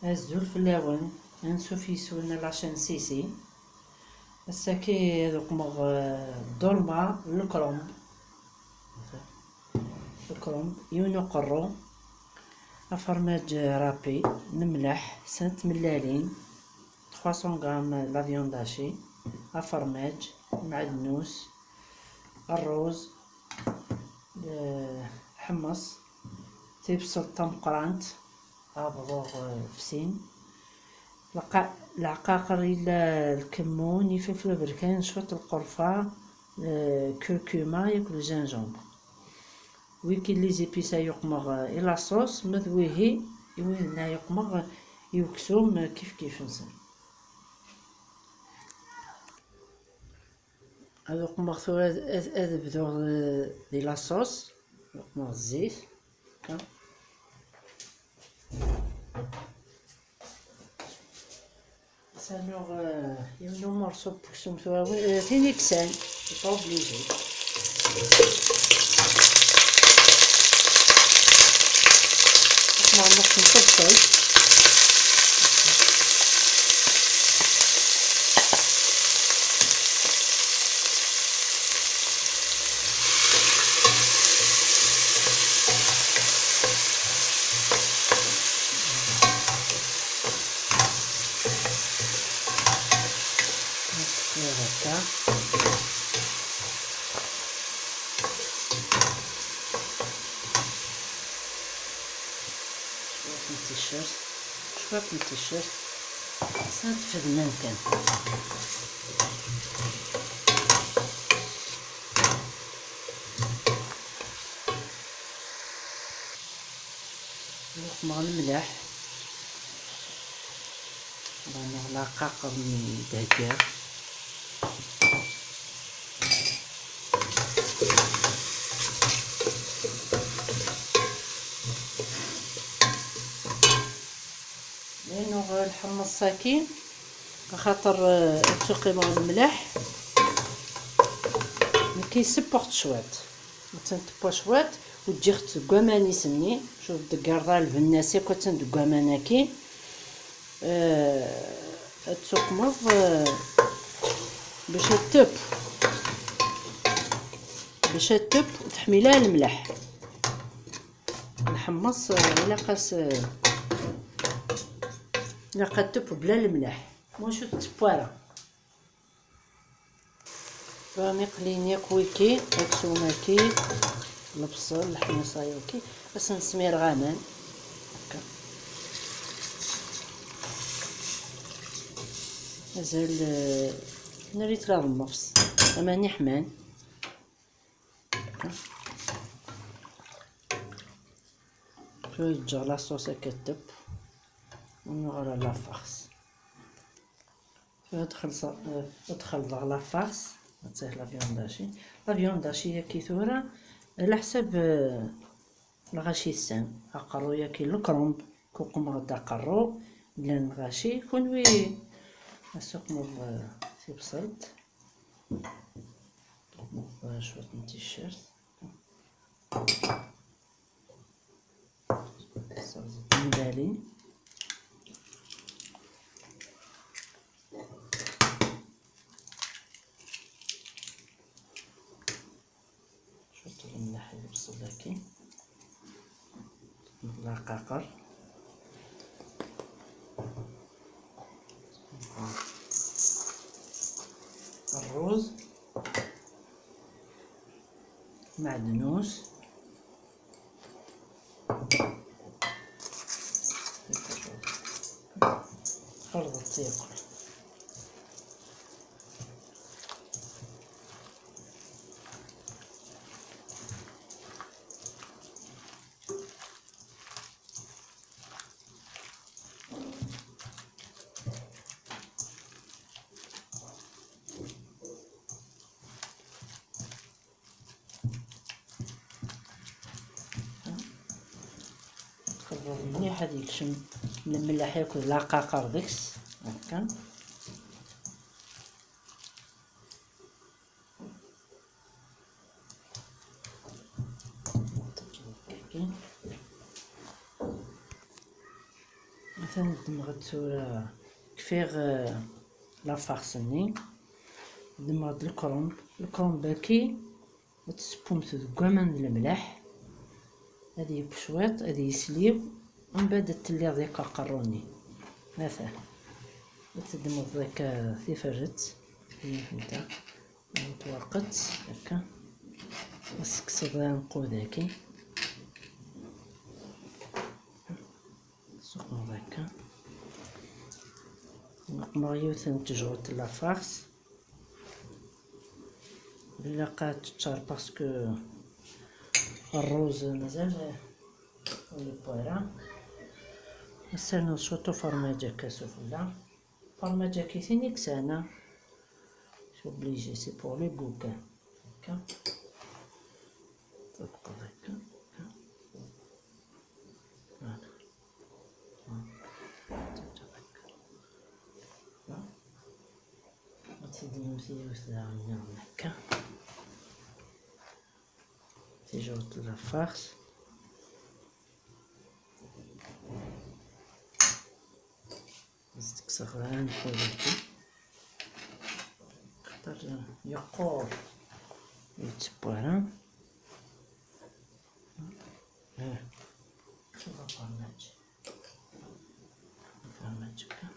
الزول فلاون انسو فيسون لاشين سيسي الساكي دوك الدولمة الكرومب يونو قرو افرماج رابي نملح سنت ملالين 300 غرام لا فيوند هاشي افرماج معدنوس الروز حمص تيبسل طمقرانت ابغوغ فسين العقاقر إلا الكمون يفلفل بركان شوية القرفة كركوما ياكل الجنجوم ويكي لي زيبيسا يقمغ إلا صوص مذويهي يوينا يقمغ يوكسوم كيف نسن هذا يقمغ ثورة هذا بدور دي لاصوص يقمغ الزيت سانوغ يونو مرصوب بكسوم ثورة فينيكسان با اوبليجي يقمغ نص نصبصل هكا شوية من التيشيرت سنت فدنان كان نقمغ الملح رانا على قاقر من دهكا لأنه الحمص ساكين خاطر تقي مع الملح كيسبورت شوات تنطبو شوات وتجي تقواماني سني شوف دكارضا البناسي كو تندقواماناكي تسقمض باش تب وتحميلها الملح الحمص الا قد تب بلا الملح واش تبوارا راني قلين ياك ويكي اكسوماكي البصل الحمص ياكي بس نسمير غامان هكا مازال نريت راه النفس اماني حمان شويه تجا لاصوص كتب ونغرى لا فارس ادخل لا فارس تصيح لا فيونداشي لا فيونداشي هي كي ثورة على حساب الغاشي السام اقرو ياكي الكرومب كو قمر دا قرو بلا الغاشي كون وي اسوق في بصلت شويه من التيشيرت مدالي شويه الملح البصل هاكي العقاقر الروز معدنوس خلطت ياكل مليح هذيك شم الملح ياكل العقاقر ديكس هكا مثلا دمغت ثورة كفيغ لافارسني، دمغت الكرومب باكي وتسبومت دكوامان د الملح، هادي بشويط هادي يسليو، ومن بعد تلي ديك قروني مثلا وتدمغ ديك تفرت نتا توقت هكا وسكسر نقو داكي سخنو هكا نقمر يوثن تجغط لافارس إلا قاعد تشار باسكو الروز مازال ولي بويرا. نسالو نشوطو فرماجة كاسوفلا، فرماجة كيثيني كسانا سي اوبليجي سي بور لي بوكان هكا تبقى هكا وتديو ثيوث هكا تيجوط لافارس تكسر غان فوقي خاطر يقور يتبارا شوف فرماج هكا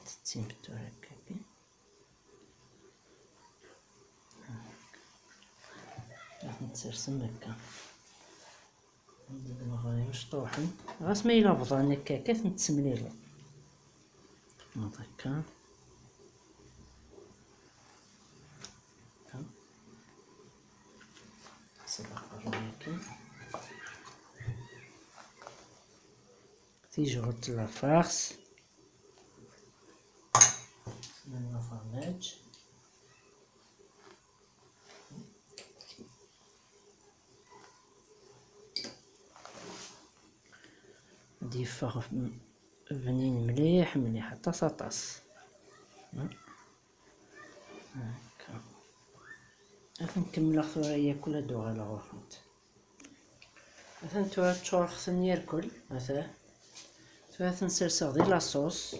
تتسيمتو هكاكي راح نتسرسم هكا غادي مشطوحن غاس ما إلا بضان هكاكا نتسمليلو هكا صباح هكا تيجغط لافارس من الفرماج نضيفه بنين مليح حتى ساطاس هكا. هاك نكمل ثوريا كل دوغ على غرفت مثلا توها تشور خصني يركل مثلا توها تنسرسغ ديال لاصوص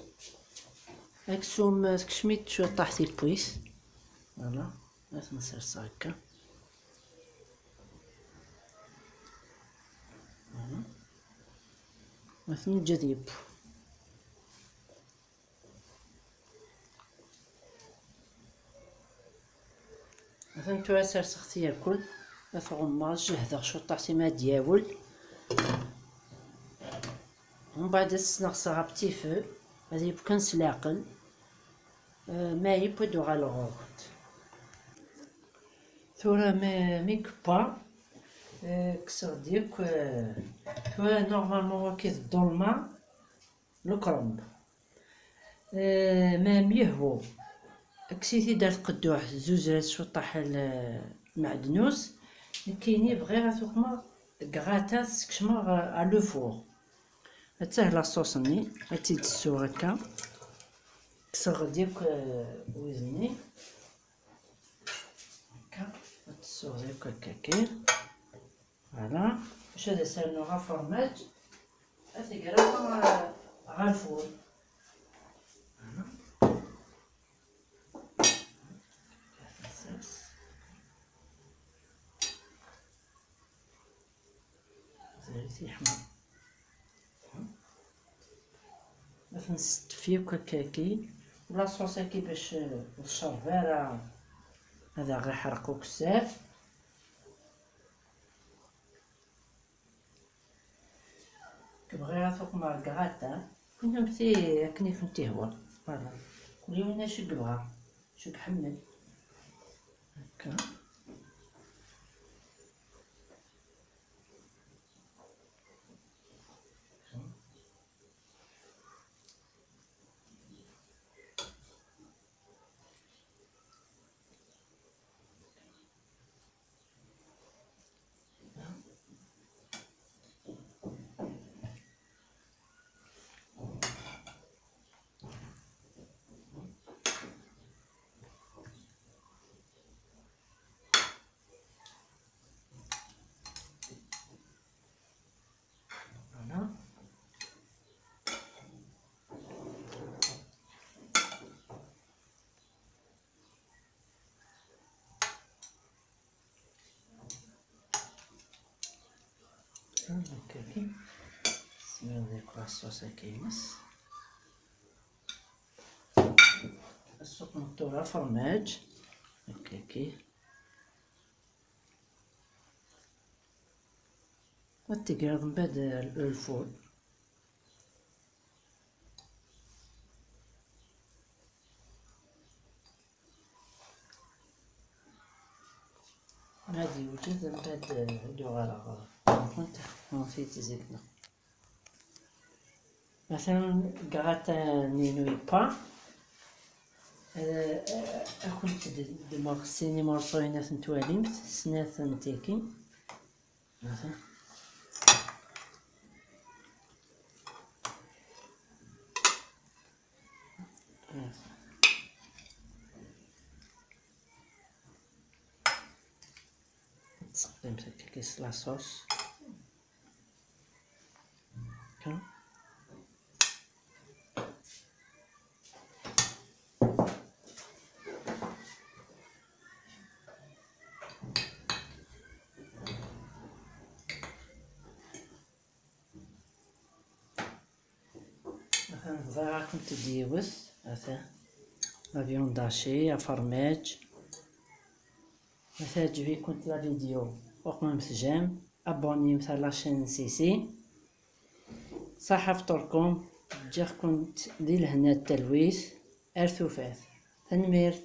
هاكسوم تكشميت شوية طاحتي البويس فوالا هاك نسرسغ هكا فوالا مثلا جذيب مثلا توها سرسختي يركل ثغماز جهدغ شو طاحتي ما دياول ومن بعد تسنغسغها بتي فو غادي يبقى نسلاقل ما يبدو على الغوط ثورة ميكبا كسر ديك ثورة نورمالمون كي الظلمة الكرنب ما ميهو كسيتي دارت قدوح زوز شو طاح المعدنوس كايني بغي غاتوقما كغاتا تسكشما على لو فور هاتاه لاصوصني هاتي دسو هكا كسر ديك وزني هكا دسو ديك هكاكي فوالا باش هذا سالنو غا فرماج هاتي غا الفور زريتي حمر مثلا ستفيوك هكاكي لاصوص هاكي باش الشربارة هذا غير حرقو بزاف كبغي غاتوق مع الكغاتا كنا متي كني فنتي هو فوالا كل وين شو كبغا شو كحمل هكا هكاكي نسميو ديك لاصوص كيمس. السوق نحطولها فرماج هكاكي، وتقرض من بعد الفول. غادي يوجد من بعد دوغالا كنت نسيت زيتنا مثلا غراتانينوي با كنت دماغ سيني مرصوينات نتواليمت سنات نتيكي مثلا تسقيم كيس لاصوص هكا. مثلا كنت ديوث هذا لا فيون داشي فرماج مثلا تجي كنت لا فيديو وقت ما مسجام ابوني مثلا لاشين سيسي صحة فطوركم جا كنت دي لهنا التلويث ارثوفات تنمير.